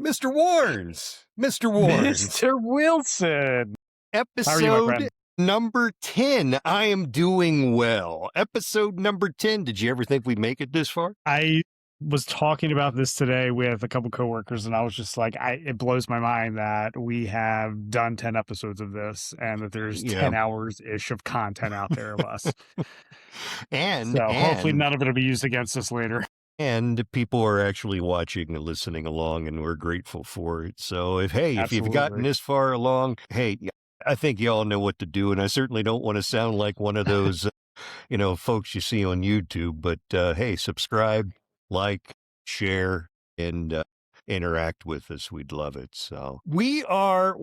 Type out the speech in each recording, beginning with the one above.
Mr. Warnes. Mr. Warnes. Mr. Wilson. How are you, my Episode friend? number 10. I am doing well. Episode number 10. Did you ever think we'd make it this far? I was talking about this today with a couple coworkers, and I was just like, it blows my mind that we have done 10 episodes of this and that there's 10 hours-ish of content out there of us. And hopefully none of it will be used against us later. And people are actually watching and listening along, and we're grateful for it. So if you've gotten this far along, hey, I think you all know what to do. And I certainly don't want to sound like one of those, folks you see on YouTube, but hey, subscribe, like, share, and interact with us. We'd love it. So we are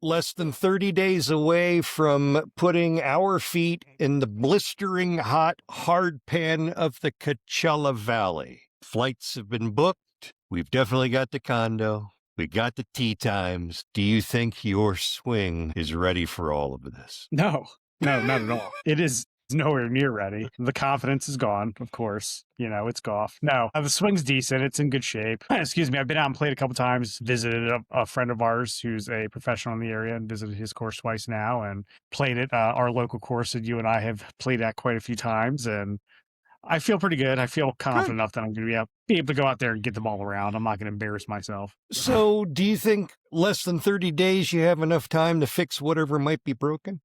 less than 30 days away from putting our feet in the blistering hot hard pan of the Coachella Valley. Flights have been booked. We've definitely got the condo. We got the tea times. Do you think your swing is ready for all of this? No, not at all. It is nowhere near ready. The confidence is gone, of course. It's golf. No, the swing's decent. It's in good shape. Excuse me. I've been out and played a couple times, visited a friend of ours who's a professional in the area and visited his course twice now and played at our local course that you and I have played at quite a few times. And I feel pretty good. I feel confident enough that I'm going to be able to go out there and get the ball around. I'm not going to embarrass myself. So do you think less than 30 days you have enough time to fix whatever might be broken?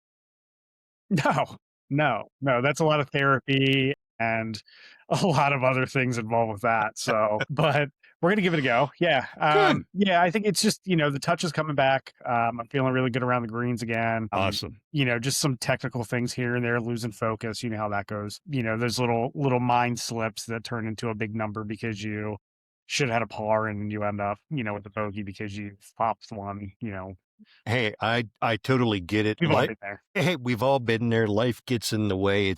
No, that's a lot of therapy and a lot of other things involved with that. So, but we're going to give it a go. Yeah. I think it's just, the touch is coming back. I'm feeling really good around the greens again. Awesome. Just some technical things here and there, losing focus. You know how that goes. Those little mind slips that turn into a big number because you should have had a par and you end up, with the bogey because you popped one, Hey, I totally get it. We've all been there. Hey, we've all been there. Life gets in the way.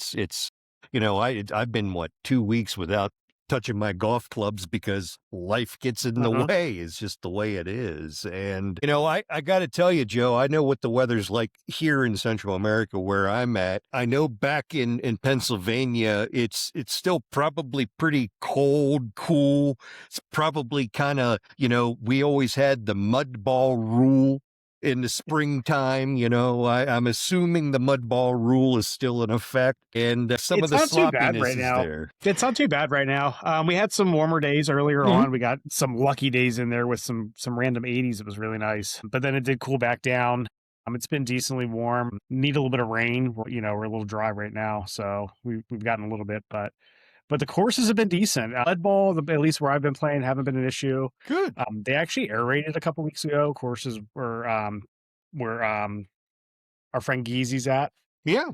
I've been 2 weeks without touching my golf clubs because life gets in the way. It's just the way it is. And, I got to tell you, Joe, I know what the weather's like here in Central America where I'm at. I know back in Pennsylvania, it's still probably pretty cold, cool. It's probably kind of, we always had the mud ball rule in the springtime. I'm assuming the mud ball rule is still in effect, and some of the sloppiness is there. It's not too bad right now. We had some warmer days earlier on. We got some lucky days in there with some random 80s. It was really nice, but then it did cool back down. It's been decently warm. Need a little bit of rain. We're a little dry right now, so we've gotten a little bit, but the courses have been decent. Lead ball, at least where I've been playing, haven't been an issue. Good. They actually aerated a couple weeks ago. Courses were our friend Geezy's at. Yeah.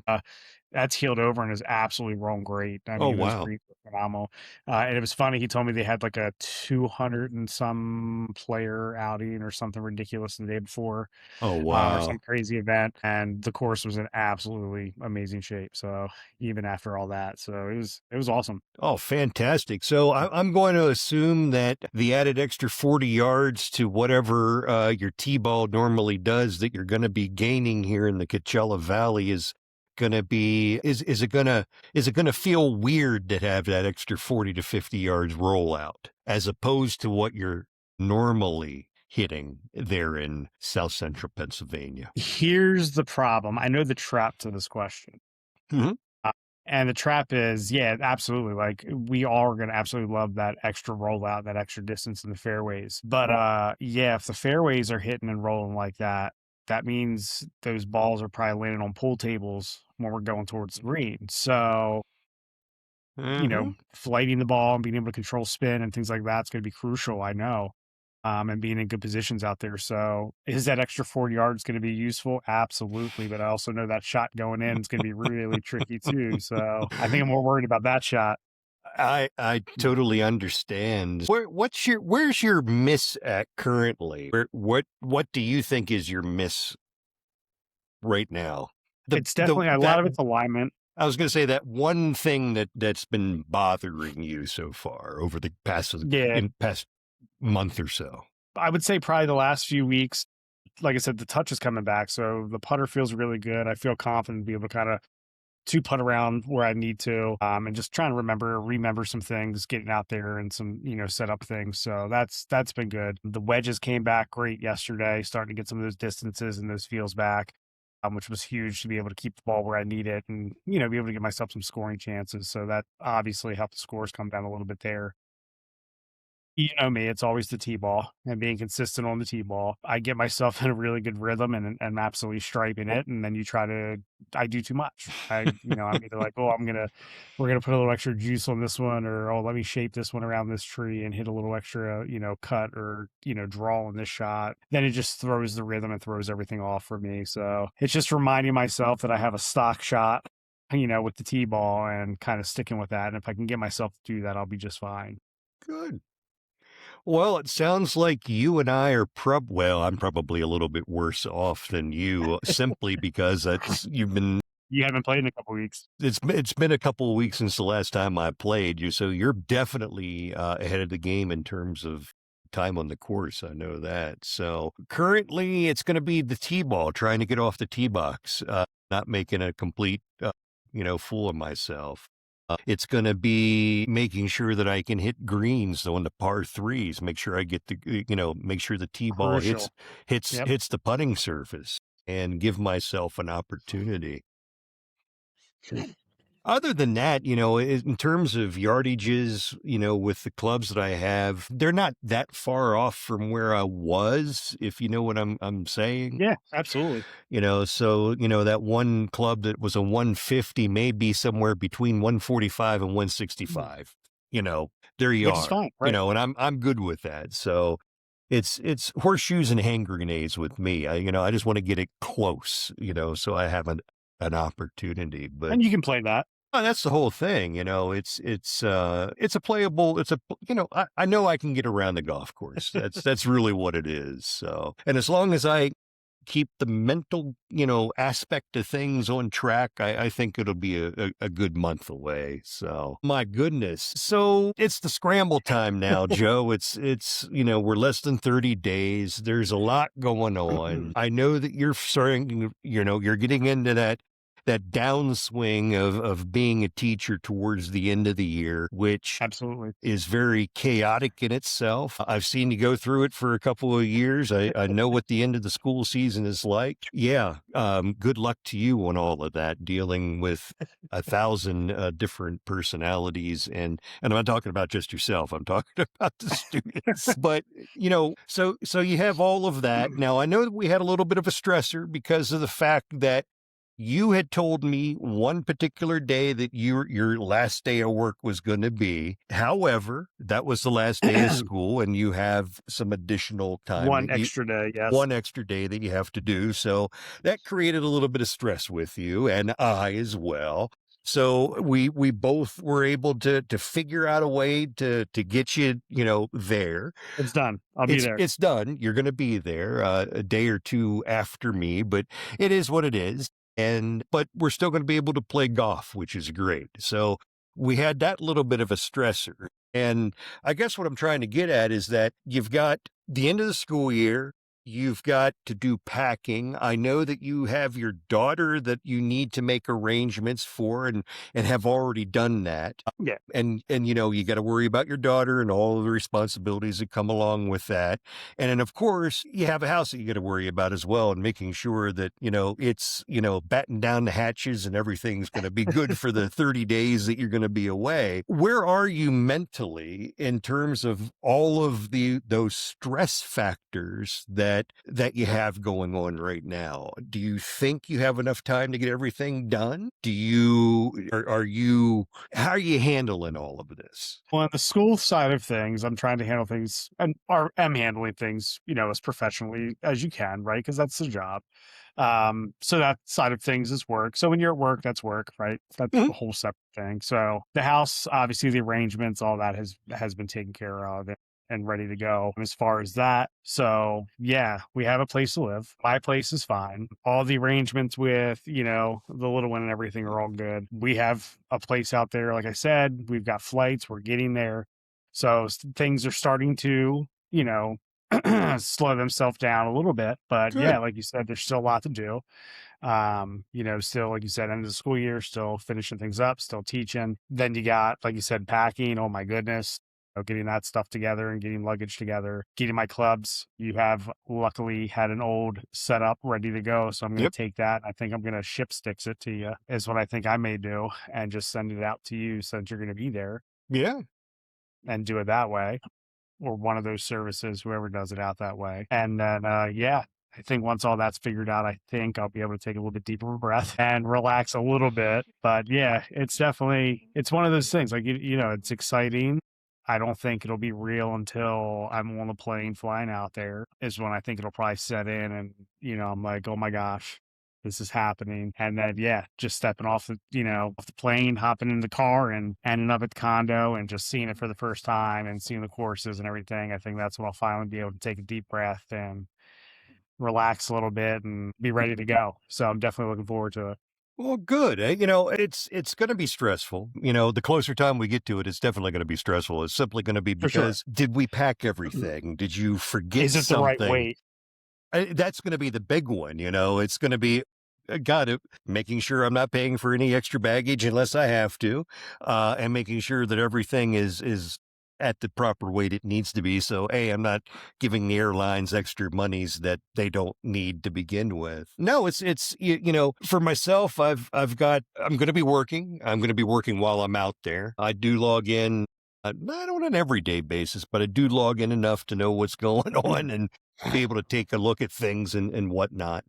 That's healed over and is absolutely rolling great. I mean, wow. It was pretty phenomenal. And it was funny. He told me they had like a 200 and some player outing or something ridiculous the day before. Oh, wow. Or some crazy event. And the course was in absolutely amazing shape. So even after all that, so it was awesome. Oh, fantastic. So I'm going to assume that the added extra 40 yards to whatever your T-ball normally does that you're going to be gaining here in the Coachella Valley is going to be, is it going to feel weird to have that extra 40 to 50 yards roll out as opposed to what you're normally hitting there in South Central Pennsylvania? Here's the problem. I know the trap to this question. And the trap is, absolutely. Like, we all are going to absolutely love that extra rollout, that extra distance in the fairways. But if the fairways are hitting and rolling like that, that means those balls are probably landing on pool tables when we're going towards the green. So, flighting the ball and being able to control spin and things like that is going to be crucial, I know, and being in good positions out there. So is that extra 40 yards going to be useful? Absolutely. But I also know that shot going in is going to be really tricky too. So I think I'm more worried about that shot. I totally understand. Where's your miss at currently? What do you think is your miss right now? It's definitely a lot of it's alignment. I was going to say that one thing that's been bothering you so far over the past month or so. I would say probably the last few weeks. Like I said, the touch is coming back, so the putter feels really good. I feel confident to be able to kind of to putt around where I need to, and just trying to remember some things, getting out there and some, set up things. So that's been good. The wedges came back great yesterday, starting to get some of those distances and those feels back. Which was huge to be able to keep the ball where I need it and, be able to give myself some scoring chances. So that obviously helped the scores come down a little bit there. You know me, it's always the T-ball and being consistent on the T-ball. I get myself in a really good rhythm and I'm absolutely striping it. And then I do too much. I'm either like, oh, we're going to put a little extra juice on this one, or, oh, let me shape this one around this tree and hit a little extra, cut or, draw on this shot. Then it just throws the rhythm and throws everything off for me. So it's just reminding myself that I have a stock shot, with the T-ball and kind of sticking with that. And if I can get myself to do that, I'll be just fine. Good. Well, it sounds like you and I are well, I'm probably a little bit worse off than you simply because You haven't played in a couple weeks. It's been a couple of weeks since the last time I played you, so you're definitely ahead of the game in terms of time on the course. I know that. So currently, it's going to be the T-ball, trying to get off the tee box, not making a complete, fool of myself. It's going to be making sure that I can hit greens, so on the par threes, make sure I get make sure the tee ball Crucial. Yep. hits the putting surface and give myself an opportunity. Other than that, in terms of yardages, with the clubs that I have, they're not that far off from where I was, if you know what I'm saying. Yeah, absolutely. So, that one club that was a 150 may be somewhere between 145 and 165. There you Which is are. fine, right? And I'm good with that. So it's horseshoes and hand grenades with me. I just want to get it close, so I have an opportunity. But And you can play that. that's the whole thing. It's a playable, I know I can get around the golf course. That's really what it is. So, and as long as I keep the mental, aspect of things on track, I think it'll be a good month away. So, my goodness. So it's the scramble time now, Joe. It's, we're less than 30 days. There's a lot going on. I know that you're starting, you're getting into that downswing of being a teacher towards the end of the year, which Absolutely is very chaotic in itself. I've seen you go through it for a couple of years. I know what the end of the school season is like. Yeah. Good luck to you on all of that, dealing with 1,000 different personalities. And I'm not talking about just yourself. I'm talking about the students, but so you have all of that. Now I know that we had a little bit of a stressor because of the fact that you had told me one particular day that your last day of work was going to be. However, that was the last day of school, and you have some additional time. One extra day, yes. One extra day that you have to do. So that created a little bit of stress with you, and I as well. So we both were able to figure out a way to get you, there. It's done. I'll be there. It's done. You're going to be there a day or two after me, but it is what it is. But we're still going to be able to play golf, which is great. So we had that little bit of a stressor. And I guess what I'm trying to get at is that you've got the end of the school year. You've got to do packing. I know that you have your daughter that you need to make arrangements for and have already done that. Yeah. And you got to worry about your daughter and all of the responsibilities that come along with that. And then, of course, you have a house that you got to worry about as well, and making sure that, it's, batten down the hatches and everything's going to be good for the 30 days that you're going to be away. Where are you mentally in terms of all of those stress factors that you have going on right now? Do you think you have enough time to get everything done? How are you handling all of this? Well, on the school side of things, I'm trying to handle things and am handling things, as professionally as you can, right? Because that's the job. So that side of things is work. So when you're at work, that's work, right? That's a whole separate thing. So the house, obviously the arrangements, all that has been taken care of and ready to go as far as that. So yeah, we have a place to live. My place is fine. All the arrangements with, the little one and everything are all good. We have a place out there. Like I said, we've got flights. We're getting there. So things are starting to, slow themselves down a little bit. But yeah, Good. like you said, there's still a lot to do. Still, like you said, end of the school year, still finishing things up, still teaching. Then you got, like you said, packing. Oh my goodness. Getting that stuff together and getting luggage together, getting my clubs. You have luckily had an old setup ready to go. So I'm going Yep. to take that. I think I'm going to ship sticks it to you, is what I think I may do, and just send it out to you since you're going to be there Yeah. and do it that way, or one of those services, whoever does it out that way. And then, I think once all that's figured out, I think I'll be able to take a little bit deeper breath and relax a little bit. But yeah, it's one of those things, like, it's exciting. I don't think it'll be real until I'm on the plane flying out there, is when I think it'll probably set in. And, I'm like, oh my gosh, this is happening. And then, yeah, just stepping off the plane, hopping in the car and ending up at the condo and just seeing it for the first time and seeing the courses and everything. I think that's when I'll finally be able to take a deep breath and relax a little bit and be ready to go. So I'm definitely looking forward to it. Well, good. It's going to be stressful. The closer time we get to it, it's definitely going to be stressful. It's simply going to be For sure. because did we pack everything? Did you forget Is it the right something? weight? That's going to be the big one. It's going to be, got it, making sure I'm not paying for any extra baggage unless I have to, and making sure that everything is at the proper weight it needs to be. So, I'm not giving the airlines extra monies that they don't need to begin with. No, for myself, I'm going to be working. I'm going to be working while I'm out there. I do log in. Not on an everyday basis, but I do log in enough to know what's going on and be able to take a look at things and whatnot.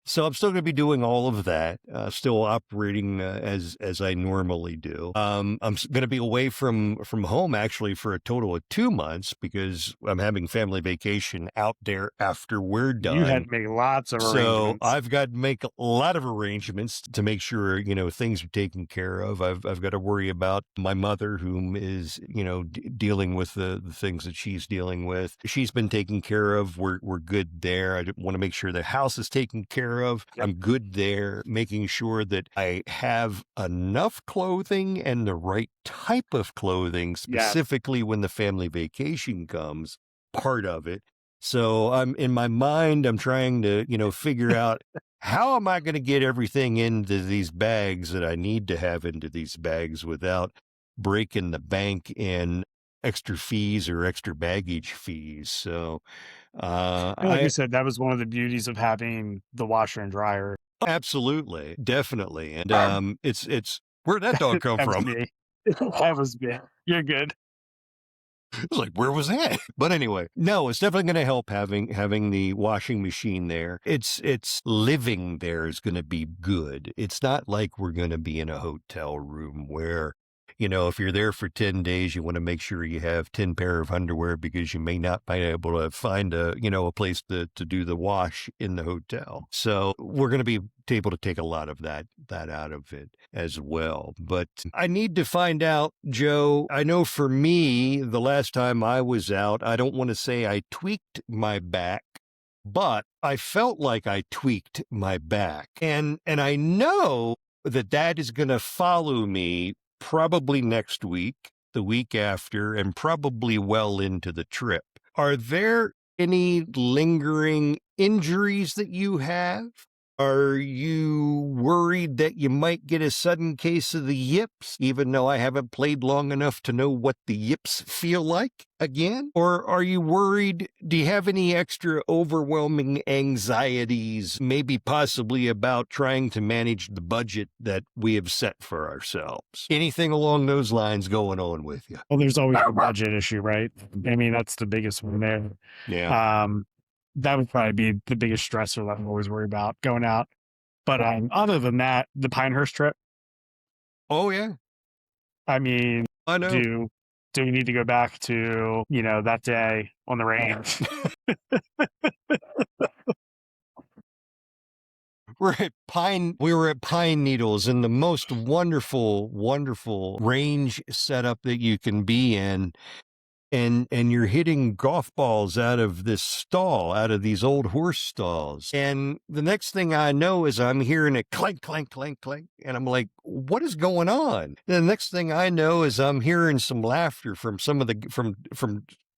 So I'm still going to be doing all of that, still operating as I normally do. I'm going to be away from home actually for a total of 2 months because I'm having family vacation out there after we're You had done. to make lots of So arrangements. I've got to make a lot of arrangements to make sure, things are taken care of. I've got to worry about my mother, whom is, dealing with the things that she's dealing with. She's been taken care of. We're good there. I want to make sure the house is taken care of. Yep. I'm good there, making sure that I have enough clothing and the right type of clothing, Yes. specifically when the family vacation comes, part of it. So I'm in my mind, I'm trying to, figure out how am I going to get everything into these bags that I need to have into these bags without breaking the bank in extra fees or extra baggage fees. So, And like you I said, that was one of the beauties of having the washer and dryer. absolutely, definitely. And, it's where'd that dog come That was from? me. That was me. You're good. I was like, where was that? But anyway, no, it's definitely going to help having the washing machine there. It's living there is going to be good. It's not like we're going to be in a hotel room where, if you're there for 10 days, you want to make sure you have 10 pair of underwear because you may not be able to find a place to do the wash in the hotel. So we're going to be able to take a lot of that out of it as well. But I need to find out, Joe. I know for me, the last time I was out, I don't want to say I tweaked my back, but I felt like I tweaked my back. And I know that is going to follow me probably next week, the week after, and probably well into the trip. Are there any lingering injuries that you have? Are you worried that you might get a sudden case of the yips, even though I haven't played long enough to know what the yips feel like again? Or are you worried? Do you have any extra overwhelming anxieties, maybe possibly about trying to manage the budget that we have set for ourselves? Anything along those lines going on with you? Well, there's always a budget issue, right? I mean, that's the biggest one there. Yeah. That would probably be the biggest stressor that I'm always worried about going out. But other than that, the Pinehurst trip, Oh, yeah. I mean, I know. do we need to go back to, that day on the range? We were at Pine Needles in the most wonderful, wonderful range setup that you can be in. And you're hitting golf balls out of this stall, out of these old horse stalls. And the next thing I know is I'm hearing it clank, clank, clank, clank. And I'm like, what is going on? And the next thing I know is I'm hearing some laughter from some of the, from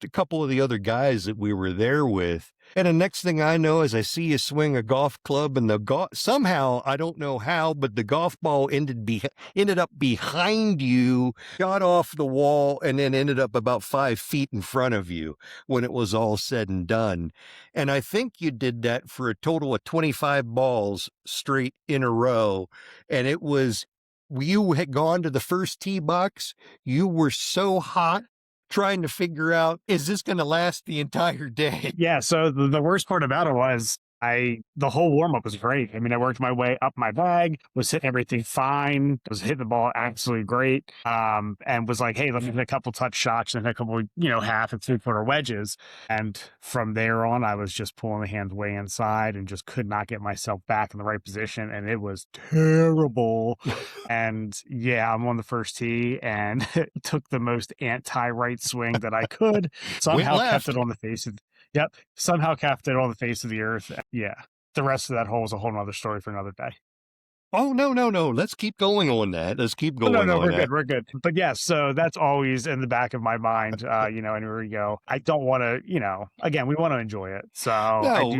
a couple of the other guys that we were there with. And the next thing I know is I see you swing a golf club, and somehow, I don't know how, but the golf ball ended up behind you, got off the wall, and then ended up about 5 feet in front of you when it was all said and done. And I think you did that for a total of 25 balls straight in a row. And you had gone to the first tee box. You were so hot trying to figure out, is this going to last the entire day? Yeah. So the worst part about it was the whole warm up was great. I mean, I worked my way up my bag, was hitting everything fine, was hitting the ball absolutely great. And was like, hey, let me hit a couple touch shots and a couple, half and 3-footer wedges. And from there on, I was just pulling the hands way inside and just could not get myself back in the right position. And it was terrible. And yeah, I'm on the first tee and took the most anti-right swing that I could. Somehow kept it on the face of Yep. Somehow kept it on the face of the earth. Yeah. The rest of that hole is a whole nother story for another day. Oh, no. Let's keep going on that. Let's keep going no, on we're that. good. We're good. But yes, so that's always in the back of my mind, anywhere we go. I don't want to, again, we want to enjoy it. So No.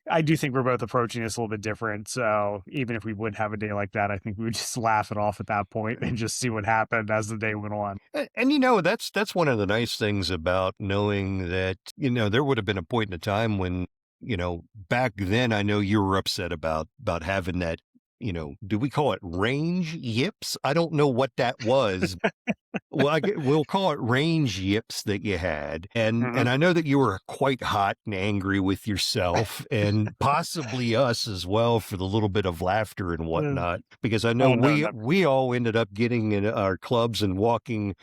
I do think we're both approaching this a little bit different. So even if we would have a day like that, I think we would just laugh it off at that point and just see what happened as the day went on. And that's one of the nice things about knowing that, there would have been a point in time when, back then, I know you were upset about having that, do we call it range yips? I don't know what that was. Well, we'll call it range yips that you had. And I know that you were quite hot and angry with yourself and possibly us as well for the little bit of laughter and whatnot, because I know we all ended up getting in our clubs and walking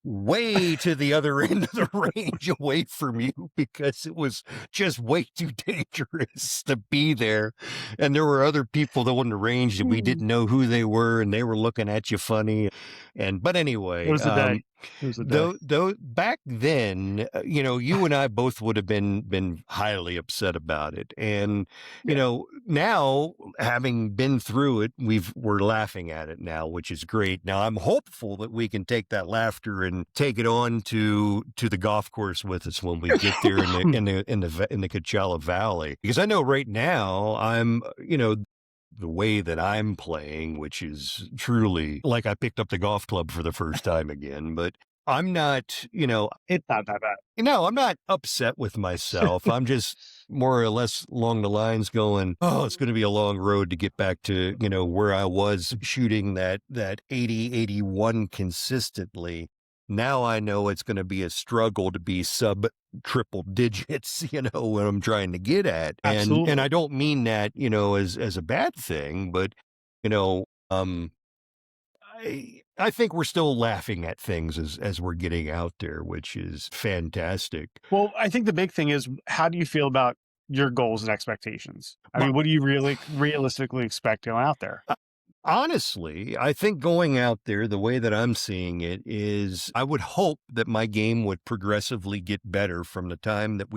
way to the other end of the range away from you because it was just way too dangerous to be there. And there were other people that were in the range that we didn't know who they were, and they were looking at you funny. But anyway, it was a day. Though back then, you and I both would have been highly upset about it. And, now having been through it, we're laughing at it now, which is great. Now I'm hopeful that we can take that laughter and take it on to the golf course with us when we get there in the Coachella Valley, because I know right now I'm, the way that I'm playing, which is truly like I picked up the golf club for the first time again, but I'm not, it's not that bad. I'm not upset with myself. I'm just more or less along the lines going, oh, it's going to be a long road to get back to, where I was shooting that 80, 81 consistently. Now I know it's going to be a struggle to be sub triple digits, what I'm trying to get at. And I don't mean that, as a bad thing, but, I think we're still laughing at things as we're getting out there, which is fantastic. Well, I think the big thing is, how do you feel about your goals and expectations? I mean, what do you really realistically expect going out there? Honestly, I think going out there, the way that I'm seeing it is, I would hope that my game would progressively get better from the time that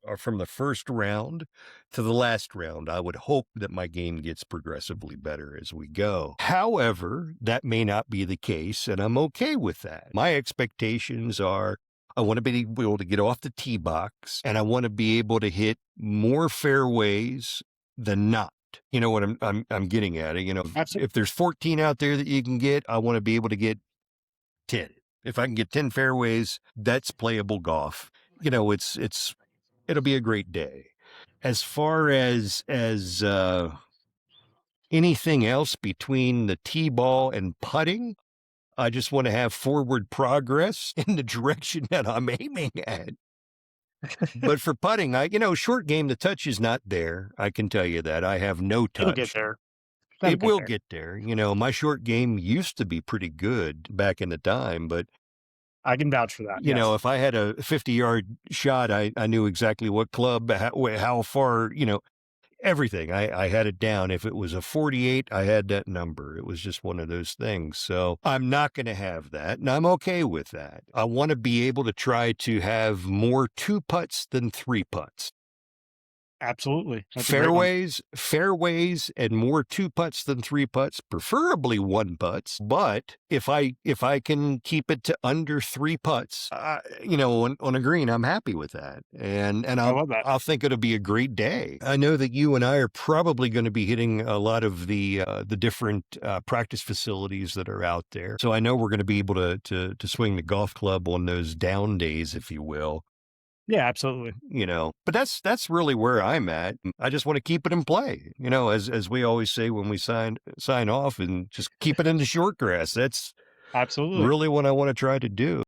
or from the first round to the last round. I would hope that my game gets progressively better as we go. However, that may not be the case, and I'm okay with that. My expectations are, I want to be able to get off the tee box, and I want to be able to hit more fairways than not. You know what I'm getting at it. If there's 14 out there that you can get, I want to be able to get 10. If I can get 10 fairways, that's playable golf. It'll be a great day. As far as anything else between the tee ball and putting, I just want to have forward progress in the direction that I'm aiming at. But for putting, short game, the touch is not there. I can tell you that. I have no touch. It'll get there. It will get there. My short game used to be pretty good back in the time, but I can vouch for that. If I had a 50-yard shot, I knew exactly what club, how far, everything. I had it down. If it was a 48, I had that number. It was just one of those things. So I'm not going to have that, and I'm okay with that. I want to be able to try to have more 2 putts than 3 putts. Absolutely. That's a great one. Fairways, and more two putts than three putts, preferably one putts. But if I can keep it to under three putts, on a green, I'm happy with that, and I I'll love that. I'll think it'll be a great day. I know that you and I are probably going to be hitting a lot of the different practice facilities that are out there, so I know we're going to be able to swing the golf club on those down days, if you will. Yeah, absolutely. But that's really where I'm at. I just want to keep it in play, as we always say when we sign off, and just keep it in the short grass. That's Absolutely. really what I want to try to do.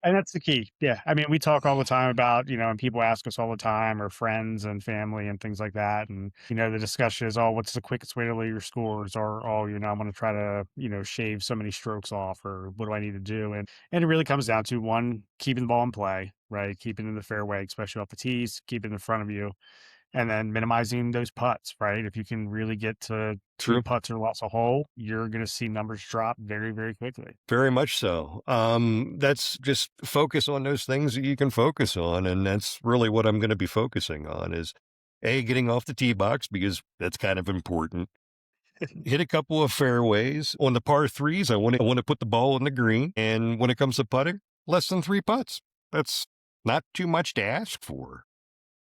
And that's the key. Yeah. I mean, we talk all the time about, and people ask us all the time, or friends and family and things like that. And, the discussion is, oh, what's the quickest way to lower your scores? Or, oh, I want to try to, shave so many strokes off, or what do I need to do? And it really comes down to one, keeping the ball in play, right? Keeping it in the fairway, especially off the tees, keep it in front of you, and then minimizing those putts, right? If you can really get to two True. putts or lots of hole, you're going to see numbers drop very, very quickly. Very much so. That's just focus on those things that you can focus on. And that's really what I'm going to be focusing on is getting off the tee box, because that's kind of important. Hit a couple of fairways on the par threes. I want to put the ball in the green. And when it comes to putting, less than three putts. That's not too much to ask for.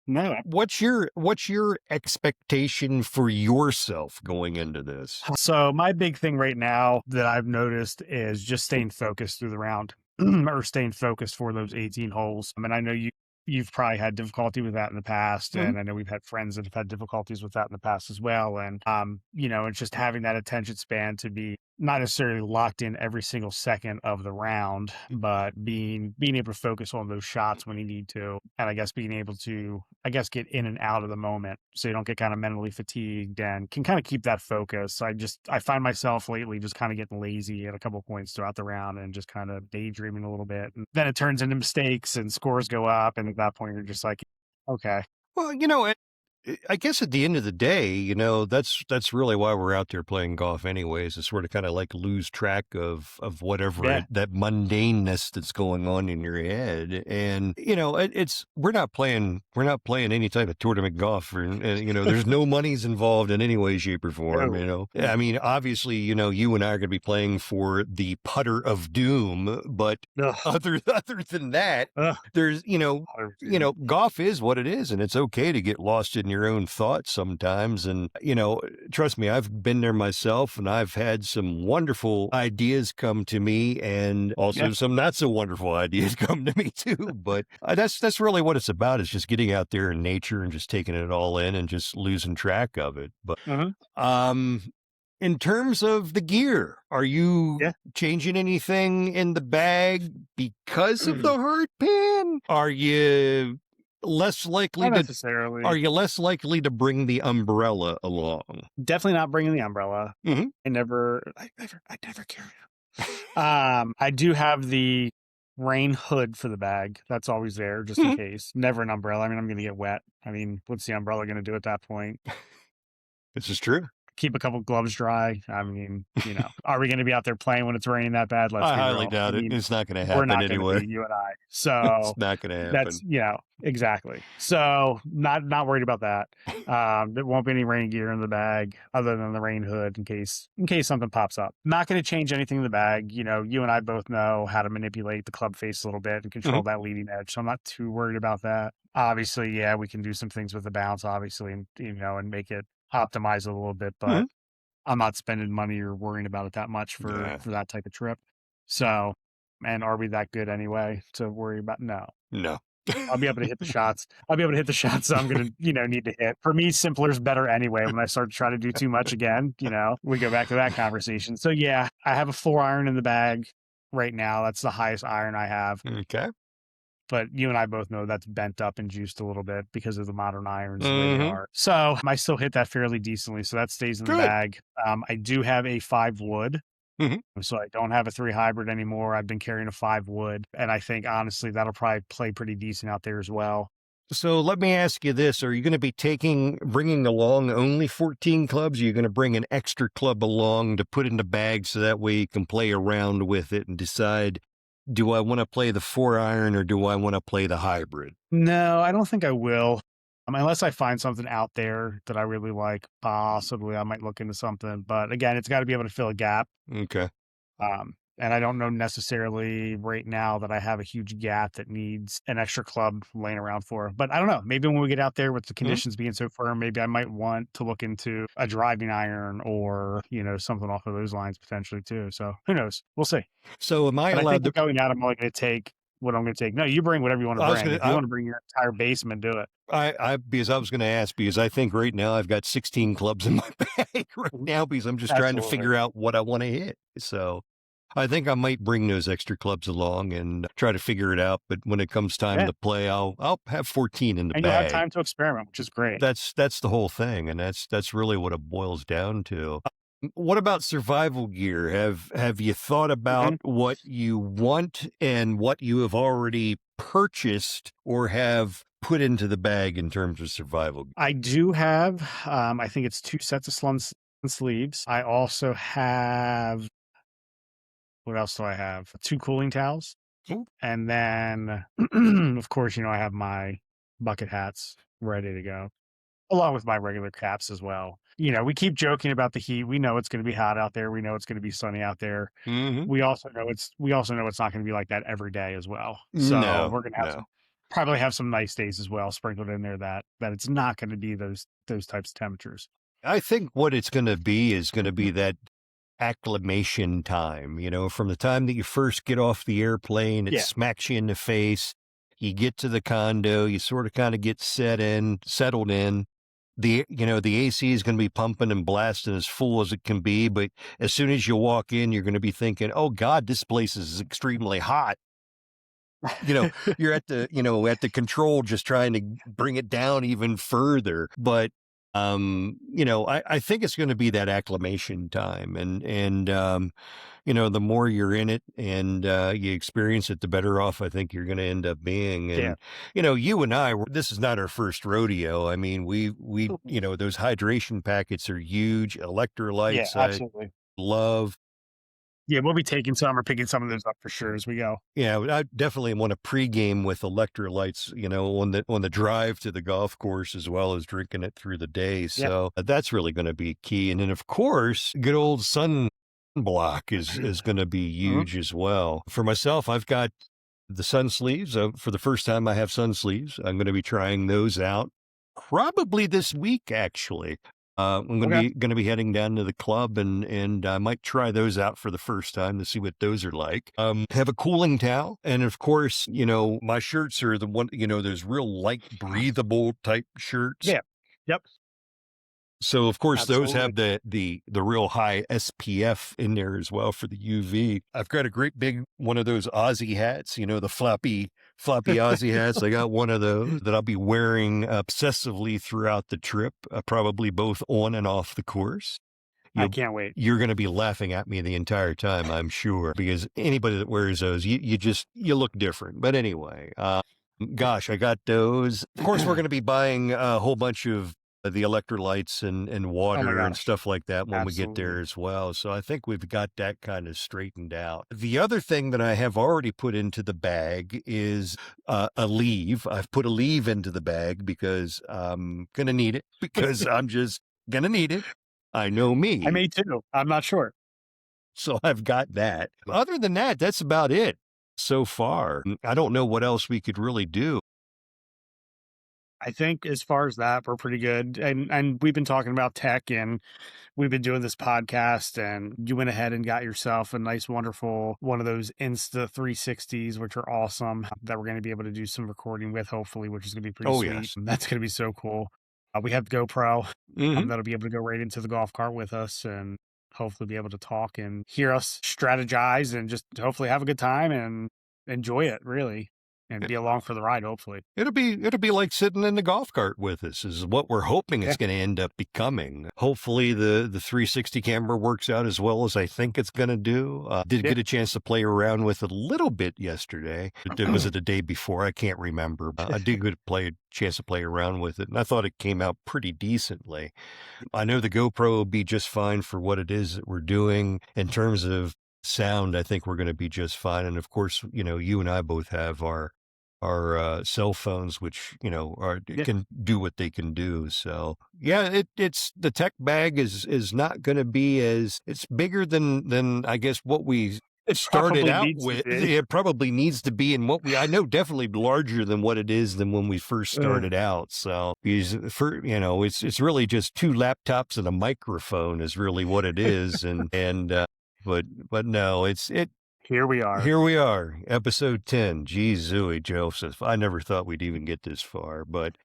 No. What's your expectation for yourself going into this? So my big thing right now that I've noticed is just staying focused through the round or staying focused for those 18 holes. I mean, I know you've probably had difficulty with that in the past, Mhm. and I know we've had friends that have had difficulties with that in the past as well. And it's just having that attention span to be not necessarily locked in every single second of the round, but being able to focus on those shots when you need to, and I guess being able to get in and out of the moment so you don't get kind of mentally fatigued and can kind of keep that focus. I find myself lately just kind of getting lazy at a couple points throughout the round and just kind of daydreaming a little bit, and then it turns into mistakes and scores go up, and at that point you're just like, okay. Well, I guess at the end of the day, that's really why we're out there playing golf anyways, is sort of kind of like lose track of whatever Yeah. that mundaneness that's going on in your head. And, it's we're not playing any type of tournament golf, and there's no monies involved in any way, shape, or form, No. I mean, obviously, you and I are going to be playing for the putter of doom, but Ugh. other than that, Ugh. there's, golf is what it is, and it's okay to get lost in your own thoughts sometimes. And, trust me, I've been there myself, and I've had some wonderful ideas come to me, and also some not so wonderful ideas come to me too. But that's really what it's about, is just getting out there in nature and just taking it all in and just losing track of it. But, in terms of the gear, are you changing anything in the bag because of the hard pan? Are you less likely Not necessarily. Are you less likely to bring the umbrella along? Definitely not bringing the umbrella. Mm-hmm. I never carry it. I do have the rain hood for the bag. That's always there just in case. Never an umbrella. I mean, I'm going to get wet. I mean, what's the umbrella going to do at that point? This is true. Keep a couple gloves dry. I mean, are we going to be out there playing when it's raining that bad? Let's I be highly real. doubt it. It's not going to happen We're not anyway. going to be, you and I. So it's not going to happen. that's, exactly. So not worried about that. There won't be any rain gear in the bag other than the rain hood in case something pops up. Not going to change anything in the bag. You and I both know how to manipulate the club face a little bit and control that leading edge. So I'm not too worried about that. Obviously, we can do some things with the bounce, obviously, and, and make it optimize a little bit, but I'm not spending money or worrying about it that much for that type of trip. So, and are we that good anyway to worry about? No. I'll be able to hit the shots. I'll be able to hit the shots I'm going to, need to hit. For me, simpler is better anyway. When I start to try to do too much again, we go back to that conversation. So I have a 4-iron in the bag right now. That's the highest iron I have. Okay. But you and I both know that's bent up and juiced a little bit because of the modern irons the way they are. So I still hit that fairly decently. So that stays in the bag. I do have a 5 wood. So I don't have a 3 hybrid anymore. I've been carrying a 5 wood. And I think, honestly, that'll probably play pretty decent out there as well. So let me ask you this. Are you going to be bringing along only 14 clubs? Are you going to bring an extra club along to put in the bag so that way you can play around with it and decide, do I want to play the 4-iron or do I want to play the hybrid? No, I don't think I will. Unless I find something out there that I really like, possibly I might look into something. But again, it's got to be able to fill a gap. Okay. And I don't know necessarily right now that I have a huge gap that needs an extra club laying around for. But I don't know. Maybe when we get out there with the Mhm. conditions being so firm, maybe I might want to look into a driving iron or, something off of those lines potentially too. So who knows? We'll see. So am I But I think allowed we're to going out. I'm only going to take what I'm going to take. No, you bring whatever you want to I was bring. gonna If you want to bring your entire basement, do it. because I was gonna ask because I think right now I've got 16 clubs in my bag right now because I'm just trying to Absolutely. figure out what I wanna hit. So, I think I might bring those extra clubs along and try to figure it out, but when it comes time Yeah. to play, I'll have 14 in the And you'll have bag. time to experiment, which is great. That's the whole thing, and that's really what it boils down to. What about survival gear? Have you thought about Mhm. what you want and what you have already purchased or have put into the bag in terms of survival gear? I do have, I think it's 2 sets of sleeves. I also have what else do I have? 2 cooling towels, Ooh. and then, of course, I have my bucket hats ready to go, along with my regular caps as well. We keep joking about the heat. We know it's gonna be hot out there. We know it's gonna be sunny out there. Mhm. We also know it's not gonna be like that every day as well. So, No, we're gonna have no. some probably have some nice days as well sprinkled in there that it's not gonna be those types of temperatures. I think what it's gonna be is gonna be that acclimation time, from the time that you first get off the airplane, it Yeah. smacks you in the face. You get to the condo, you sort of kind of get settled in. The AC is going to be pumping and blasting as full as it can be, but as soon as you walk in, you're going to be thinking, "Oh God, this place is extremely hot." You're at the control just trying to bring it down even further. But I think it's going to be that acclimation time and the more you're in it and you experience it, the better off I think you're going to end up being. Yeah. And you and this is not our first rodeo. I mean, those hydration packets are huge. Yeah, Electrolytes, I absolutely. love. Yeah, we'll be taking some or picking some of those up for sure as we go. Yeah, I definitely want to pregame with electrolytes, on the drive to the golf course as well as drinking it through the day. Yeah. So that's really going to be key. And then of course, good old sunblock is going to be Mhm. huge as well. For myself, I've got the sun sleeves. For the first time, I have sun sleeves. I'm going to be trying those out probably this week, actually. I'm Okay. going to be heading down to the club and I might try those out for the first time to see what those are like. Have a cooling towel, and of course, my shirts are the one. Those real light, breathable type shirts. Yeah. Yep. So of course those Absolutely. have the real high SPF in there as well for the UV. I've got a great big one of those Aussie hats, the floppy Aussie hats. I got one of those that I'll be wearing obsessively throughout the trip, probably both on and off the course. I You'll can't wait. you're gonna be laughing at me the entire time, I'm sure, because anybody that wears those, you look different. But anyway, gosh, I got those. Of course, we're gonna be buying a whole bunch of the electrolytes and Oh my water and gosh. stuff like that when we get Absolutely. there as well. So I think we've got that kind of straightened out. The other thing that I have already put into the bag is a leave. I've put a leave into the bag because I'm gonna need it because I'm just gonna need it. I know I me. may too. I'm not sure. So I've got that. Other than that, that's about it so far. I don't know what else we could really do. I think as far as that, we're pretty good. And we've been talking about tech and we've been doing this podcast and you went ahead and got yourself a nice, wonderful one of those Insta 360s, which are awesome that we're going to be able to do some recording with, hopefully, which is going to be pretty Oh, sweet. yes. And that's going to be so cool. We have the GoPro Mhm. that'll be able to go right into the golf cart with us and hopefully be able to talk and hear us strategize and just hopefully have a good time and enjoy it, really, and be along for the ride, hopefully. It'll be like sitting in the golf cart with us is what we're hoping Yeah. it's going to end up becoming. Hopefully the 360 camera works out as well as I think it's going to do. Did Yeah. get a chance to play around with it a little bit yesterday. Was it the day before? I can't remember. But I did get a chance to play around with it, and I thought it came out pretty decently. I know the GoPro will be just fine for what it is that we're doing in terms of sound. I think we're going to be just fine. And of course, you and I both have our cell phones, which, Yeah. can do what they can do. So yeah, it's the tech bag is not going to be it's bigger than I guess what we It started probably out needs to with. be. It probably needs to be, and I know definitely larger than what it is than when we first Ugh. started out. So it's really just two laptops and a microphone is really what it is, and but no, it Here we are. here we are, episode 10. Geez, Zooey Joseph. I never thought we'd even get this far. But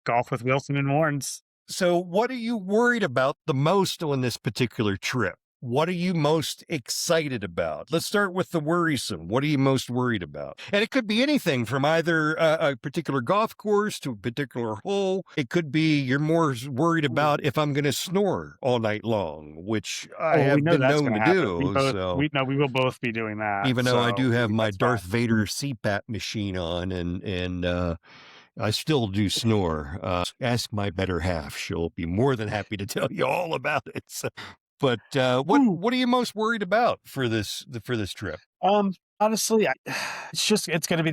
Golf with Wilson and Warns. so, what are you worried about the most on this particular trip? What are you most excited about? Let's start with the worrisome. What are you most worried about? And it could be anything from either a particular golf course to a particular hole. It could be you're more worried about if I'm going to snore all night long, which I Oh, we have know been that's known gonna to happen. do. So, We will both be doing that, even though I so do have my that's fine. Darth Vader CPAP machine on, and I still do snore. Ask my better half; she'll be more than happy to tell you all about it. So, but Ooh. what are you most worried about for this trip? Um, honestly, it's gonna be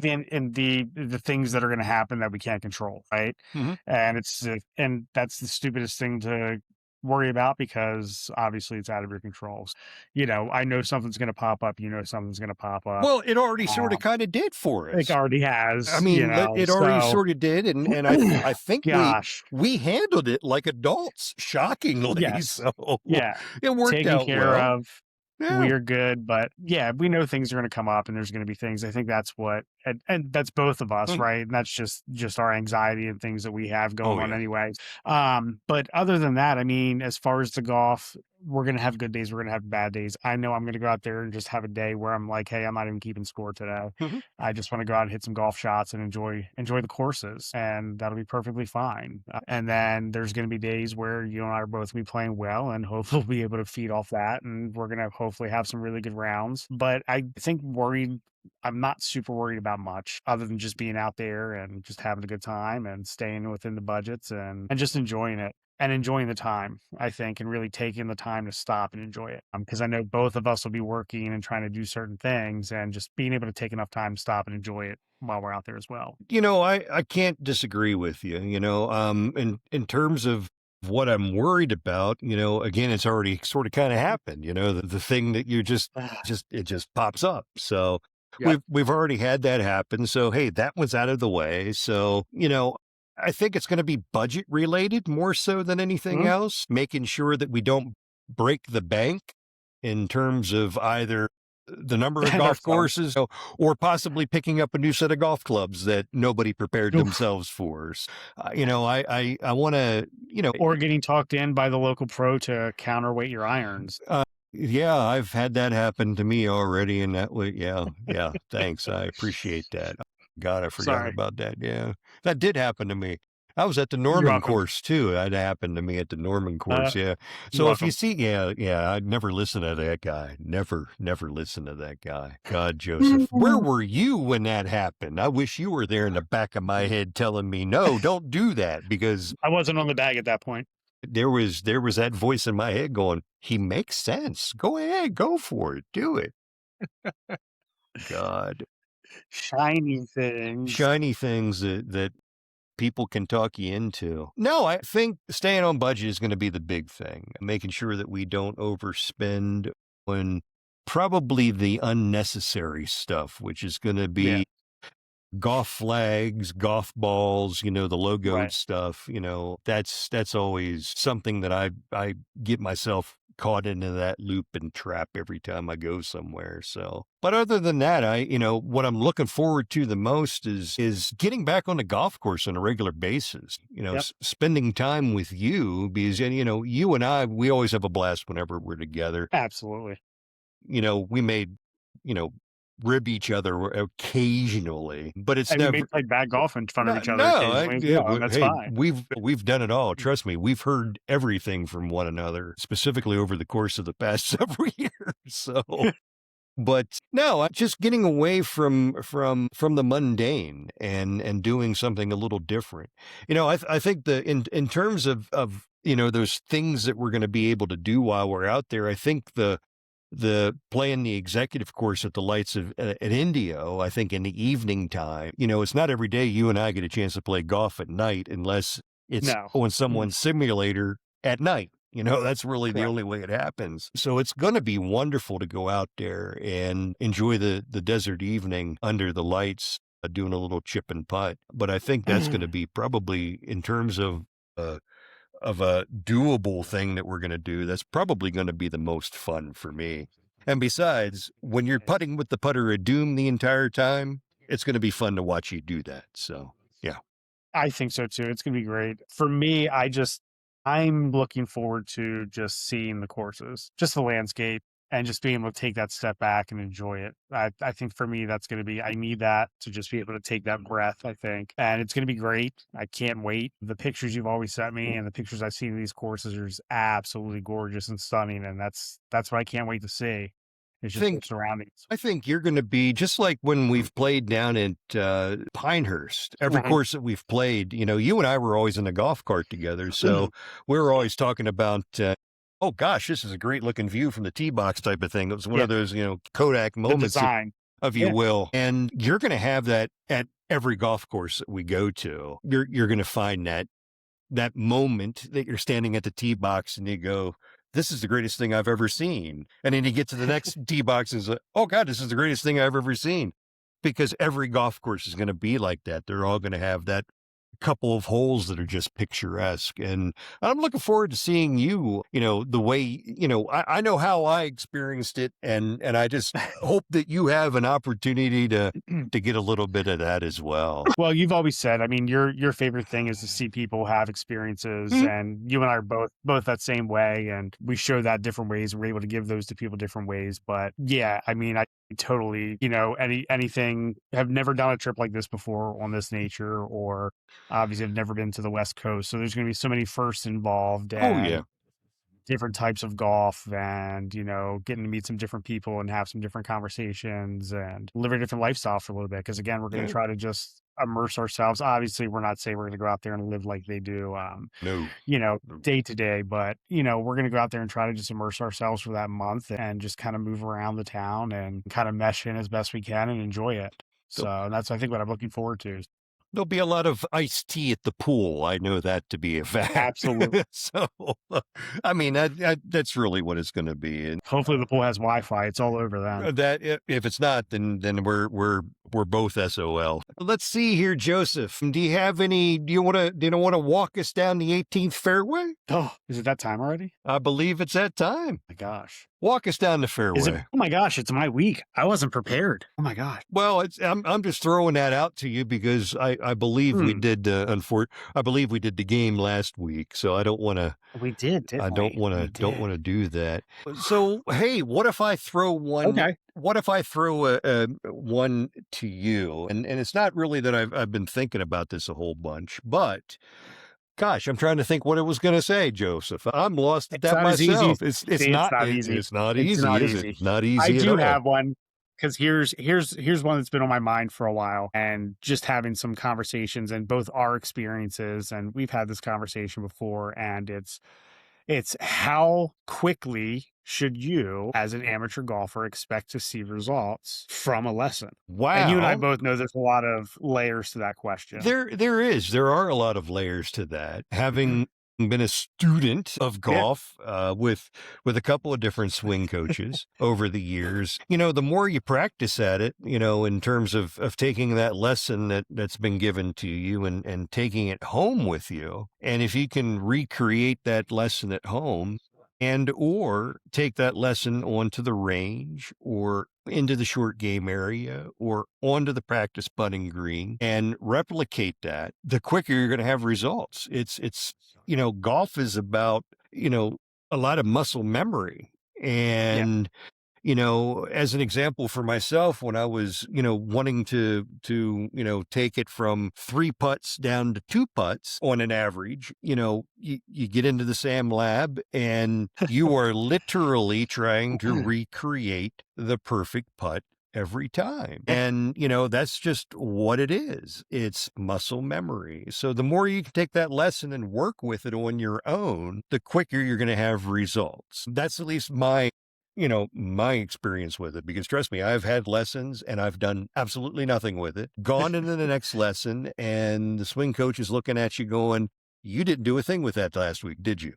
the things that are gonna happen that we can't control, right? Mhm. And that's the stupidest thing to worry about because obviously it's out of your control. I know something's gonna pop up, something's gonna pop up. Well, it already sort of Um, kind of did for it us. already I has, mean, it already so sort of did, and I think gosh, we handled it like adults, shockingly. yes. So Yeah. it worked Taken out care well. of. Yeah. We're good, but yeah, we know things are going to come up and there's going to be things. I think that's what, and that's both of us, Mhm. right? And that's just our anxiety and things that we have going Oh on yeah. anyway. But other than that, I mean, as far as the golf, we're going to have good days. We're going to have bad days. I know I'm going to go out there and just have a day where I'm like, hey, I'm not even keeping score today. Mhm. I just want to go out and hit some golf shots and enjoy the courses, and that'll be perfectly fine. And then there's going to be days where you and I are both going to be playing well, and hopefully we'll be able to feed off that, and we're going to hopefully have some really good rounds. But I think worried. I'm not super worried about much other than just being out there and just having a good time and staying within the budgets and just enjoying it and enjoying the time, I think, and really taking the time to stop and enjoy it. Because I know both of us will be working and trying to do certain things, and just being able to take enough time to stop and enjoy it while we're out there as well. I can't disagree with you. In terms of what I'm worried about, again, it's already sort of kind of happened. The thing that you just it just pops up. So Yep. we've already had that happen. So hey, that was out of the way. So I think it's going to be budget related more so than anything Mhm. else, making sure that we don't break the bank in terms of either the number of golf That's fun. courses or possibly picking up a new set of golf clubs that nobody prepared Oof. themselves for. I want to, Or getting talked in by the local pro to counterweight your irons. yeah, I've had that happen to me already, and that way, yeah, yeah. Thanks, I appreciate that. God, I forgot Sorry. about that. Yeah, that did happen to me. I was at the You're Norman welcome. course too. That happened to me at the Norman Uh, course. Yeah. you're So if you welcome. see, yeah, I'd never listen to that guy. Never listen to that guy. God, Joseph, where were you when that happened? I wish you were there in the back of my head telling me, no, don't do that, because I wasn't on the bag at that point. there was that voice in my head going, he makes sense. Go ahead, go for it, do it. God, Shiny things. shiny things that people can talk you into. No, I think staying on budget is going to be the big thing. Making sure that we don't overspend on probably the unnecessary stuff, which is going to Yeah, be golf flags, golf balls, the logoed right. stuff, that's always something that I get myself caught into that loop and trap every time I go somewhere. So, but other than that, what I'm looking forward to the most is getting back on the golf course on a regular basis, Yep, spending time with you, because, you and I, we always have a blast whenever we're together. absolutely. We made, you know, rib each other occasionally, but it's And we may never. play bad golf in front of No, each other no, occasionally as yeah, well, and that's hey, fine. we've done it all. Trust me, we've heard everything from one another, specifically over the course of the past several years. So, but no, just getting away from the mundane and doing something a little different. I think in terms of those things that we're going to be able to do while we're out there, I think the playing the executive course at the lights of at Indio, I think in the evening time, it's not every day you and I get a chance to play golf at night unless it's No. on Mm, someone's simulator at night. That's really the correct. only way it happens. So it's going to be wonderful to go out there and enjoy the desert evening under the lights, doing a little chip and putt. But I think that's going to be probably in terms uh, of a doable thing that we're going to do, that's probably going to be the most fun for me. And besides, when you're putting with the putter of doom the entire time, it's going to be fun to watch you do that. So, yeah. I think so too. It's gonna be great. For me, I'm looking forward to just seeing the courses, just the landscape, and just being able to take that step back and enjoy it. I think for me that's gonna be I need that to just be able to take that breath, I think. And it's gonna be great. I can't wait. The pictures you've always sent me and the pictures I've seen of these courses are just absolutely gorgeous and stunning. And that's what I can't wait to see. It's I just the think surroundings. I think you're going to be just like when we've played down at Pinehurst. Every Mhm. course that we've played, you and I were always in a golf cart together, so we were always talking about. Oh gosh, this is a great looking view from the tee box type of thing. It was one Yeah. of those, Kodak The moments, design. of you Yeah. will. And you're going to have that at every golf course that we go to. You're going to find that moment that you're standing at the tee box and you go, this is the greatest thing I've ever seen. And then you get to the next tee box and it's like, oh God, this is the greatest thing I've ever seen. Because every golf course is going to be like that. They're all going to have that couple of holes that are just picturesque. And I'm looking forward to seeing you, the way, I know how I experienced it. And I just hope that you have an opportunity to get a little bit of that as well. Well, you've always said, I mean, your favorite thing is to see people have experiences, Mhm. and you and I are both that same way, and we show that different ways. We're able to give those to people different ways. But yeah, I mean, I totally, anything. Have never done a trip like this before on this nature, or obviously I've never been to the West Coast, so there's going to be so many firsts involved, Oh yeah. and different types of golf, and getting to meet some different people and have some different conversations and live a different lifestyle for a little bit, because again we're going to Yeah. try to just immerse ourselves. Obviously we're not saying we're going to go out there and live like they do No. No. day to day, but we're going to go out there and try to just immerse ourselves for that month and just kind of move around the town and kind of mesh in as best we can and enjoy it. So that's I think what I'm looking forward to. There'll be a lot of iced tea at the pool. I know that to be a fact. Absolutely. So, I mean, that's really what it's going to be. And Hopefully the pool has Wi-Fi. It's all over then. that if it's not, then we're both SOL. Let's see here, Joseph. Do you have any? Do you want to walk us down the 18th fairway? Oh, is it that time already? I believe it's that time. My gosh. Walk us down the Is it? fairway. Oh my gosh, it's my week. I wasn't prepared. Oh my gosh. Well, I'm just throwing that out to you because I believe we did I believe we did the game last week, so I don't want to We did, I didn't don't we? want We to don't did. want to do that. So, hey, what if I throw one? Okay. What if I throw a one to you? And it's not really that I've been thinking about this a whole bunch, but gosh, I'm trying to think what I was going to say, Joseph. I'm lost at It's that not as easy. myself. See, it's not easy. It's not It's easy, not is it? easy. It's not I easy at do all. have one, because here's one that's been on my mind for a while, and just having some conversations and both our experiences, and we've had this conversation before, and it's how quickly should you, as an amateur golfer, expect to see results from a lesson? And you and I Wow. both know there's a lot of layers to that question. There are a lot of layers to that. Having been a student of Yeah. golf with a couple of different swing coaches over the years, the more you practice at it, in terms of taking that lesson that's been given to you and taking it home with you, and if you can recreate that lesson at home and or take that lesson onto the range or into the short game area or onto the practice putting green and replicate that, the quicker you're going to have results. Golf is about, a lot of muscle memory. Yeah. And as an example for myself, when I was, wanting to take it from 3 putts down to 2 putts on an average, you get into the Sam Lab and you are literally trying to recreate the perfect putt every time. And, that's just what it is. It's muscle memory. So the more you can take that lesson and work with it on your own, the quicker you're going to have results. That's at least my my experience with it, because trust me, I've had lessons and I've done absolutely nothing with it, gone into the next lesson, and the swing coach is looking at you going, you didn't do a thing with that last week, did you?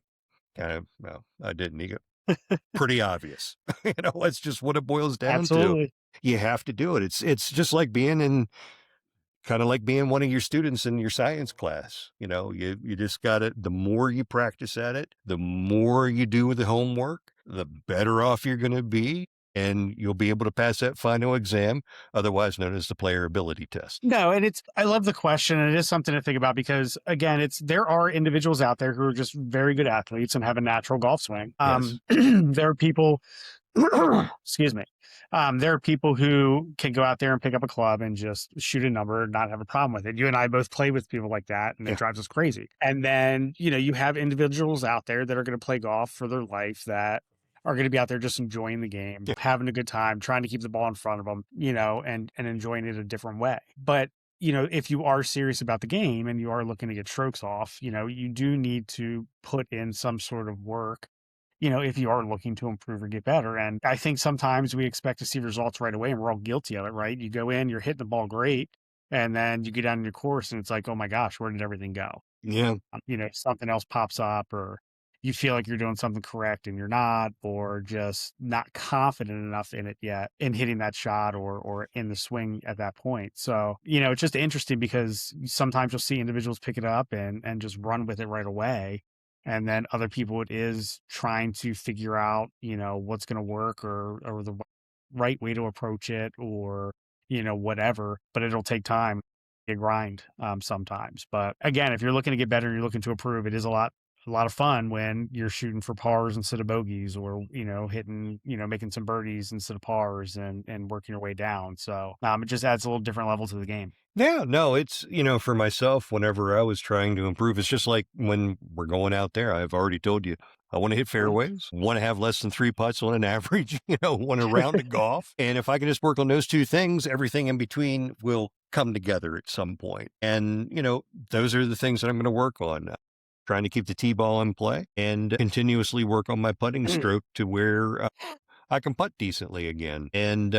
Kind of, well, I didn't. You go, pretty obvious. It's just what it boils down to. Absolutely. You have to do it. It's just like being in kind of like being one of your students in your science class. You just got to, the more you practice at it, the more you do with the homework, the better off you're going to be. And you'll be able to pass that final exam, otherwise known as the player ability test. No, and I love the question, and it is something to think about because, again, there are individuals out there who are just very good athletes and have a natural golf swing. Yes. There are people, excuse me. There are people who can go out there and pick up a club and just shoot a number and not have a problem with it. You and I both play with people like that, and it drives us crazy. And then, you have individuals out there that are going to play golf for their life that are going to be out there just enjoying the game, having a good time, trying to keep the ball in front of them, and enjoying it a different way. But, if you are serious about the game and you are looking to get strokes off, you do need to put in some sort of work, if you are looking to improve or get better. And I think sometimes we expect to see results right away, and we're all guilty of it, right? You go in, you're hitting the ball great, and then you get down your course and it's like, oh my gosh, where did everything go? Yeah. Something else pops up, or you feel like you're doing something correct and you're not, or just not confident enough in it yet in hitting that shot or in the swing at that point. So, it's just interesting because sometimes you'll see individuals pick it up and just run with it right away. And then other people, it is trying to figure out, what's going to work or the right way to approach it, or, whatever, but it'll take time, a grind sometimes. But again, if you're looking to get better, you're looking to improve, it is a lot of fun when you're shooting for pars instead of bogeys, or, hitting, making some birdies instead of pars, and working your way down. So it just adds a little different level to the game. Yeah, no, it's, for myself, whenever I was trying to improve, it's just like when we're going out there, I've already told you, I want to hit fairways, want to have less than 3 putts on an average, want to round to golf. And if I can just work on those two things, everything in between will come together at some point. And, those are the things that I'm going to work on. Trying to keep the tee ball in play and continuously work on my putting stroke to where I can putt decently again. And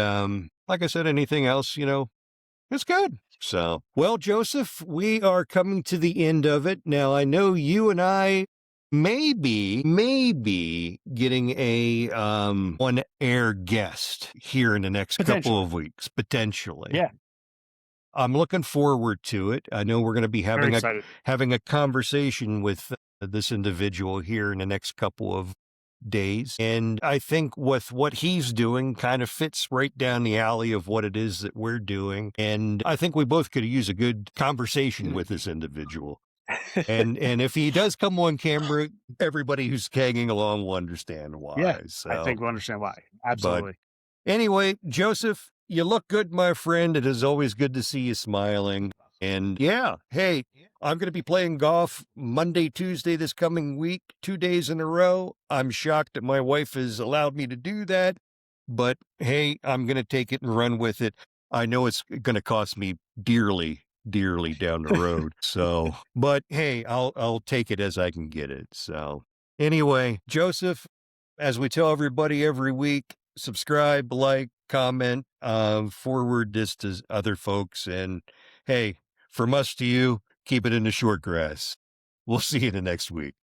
like I said, anything else, it's good. So, well, Joseph, we are coming to the end of it. Now, I know you and I maybe getting a on-air guest here in the next couple of weeks, potentially. Yeah. I'm looking forward to it. I know we're going to be having a conversation with this individual here in the next couple of days. And I think with what he's doing kind of fits right down the alley of what it is that we're doing. And I think we both could use a good conversation with this individual. And if he does come on camera, everybody who's tagging along will understand why. Yeah, so, I think we'll understand why. Absolutely. But anyway, Joseph, you look good, my friend. It is always good to see you smiling. And yeah, hey, I'm going to be playing golf Monday, Tuesday this coming week, 2 days in a row. I'm shocked that my wife has allowed me to do that. But hey, I'm going to take it and run with it. I know it's going to cost me dearly down the road. So, but hey, I'll take it as I can get it. So anyway, Joseph, as we tell everybody every week, subscribe, like, comment, forward this to other folks. And hey, from us to you, keep it in the short grass. We'll see you the next week.